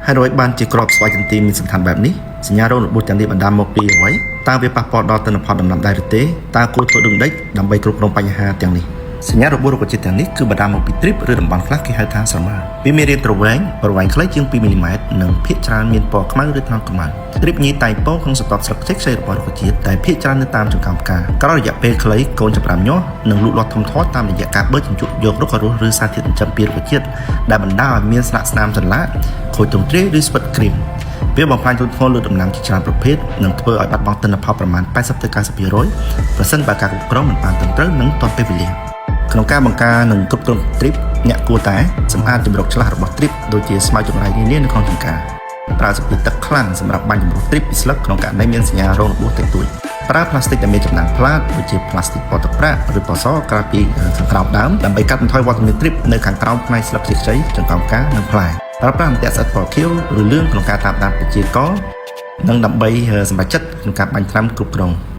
ហើយដោយបានជាក្របស្វ័យចន្ទីមានសំខាន់បែបនេះសញ្ញារោគរបួសទាំងនេះបណ្ដាលមកពីអ្វីតើវាប៉ះពាល់ដល់ទិន្នផលដំណាំដែរឬទេតើគួរធ្វើដូចម្តេចដើម្បីគ្រប់គ្រងបញ្ហាទាំងនេះសញ្ញារបួសរុក្ខជាតិទាំងនេះគឺបណ្ដាលមកពីទ្រីបឬតំបន់ខ្លះគេហៅថាស្រមើវាមានរាងទ្រវែងប្រវែងខ្លីជាង2មីលីម៉ែត្រនិងភាគច្រើនមានពណ៌ខ្មៅឬថ្នោតខ្មៅទ្រីបញីតែងពងក្នុងស្រទាប់ស្លឹកខ្ចីរបស់រុក្ខជាតិតែភាគច្រើននៅតាមចង្កោមផ្កាក្រោយរយៈពេលខ្លីកូនចម្រាំញាស់និងលូតលាស់ធំធាត់តាមរយៈការបឺតជញ្ជក់យករុក្ខរសឬសារធាតុចិញ្ចឹមពីរុក្ខជាតិដែលបណ្ដាលឲ្យមានស្លាកស្នាមសន្លាក់ខូចទ្រង់ទ្រាយឬស្វិតក្រៀមវាបំផ្លាញទន់ធ្ងន់លើដំណាំជាច្រើនប្រភេទនិងធ្វើឲ្យបាត់បង់ទិន្នផលប្រមាណ 80 ទៅ 90% ប្រសិនបើការគ្រប់គ្រងមិនបានត្រឹមត្រូវនិងទាន់ពេលវេលាក្នុងការបង្ការនិងគ្រប់គ្រងទ្រីបអ្នកគួរតែសម្អាតជំរកឆ្លាស់របស់ទ្រីបដូចជាស្មៅចង្រៃនានានៅក្នុងចម្ការប្រើសម្ពាធទឹកខ្លាំងសម្រាប់បាញ់ជំរុះទ្រីបពីស្លឹកក្នុងករណីមានសញ្ញារោគរបួសតិចតួចប្រើផ្លាស្ទិកដែលមានចំណាំងផ្លាតដូចជាផ្លាស្ទិកពណ៌ទឹកប្រាក់ឬពណ៌សក្រៅពីខាងក្រោមដើមដើម្បីកាត់បន្ថយវត្តមានទ្រីបនៅខាងក្រោមផ្នែកស្លឹកខ្ចីចង្កោមផ្កានិងផ្លែប្រើប្រាស់អន្ទាក់ស្អិតពណ៌ខៀវឬលឿងក្នុងការតាមដានប្រជាកលនិងដើម្បីសម្រេចចិត្តក្នុងការបាញ់ថ្នាំគ្រប់គ្រង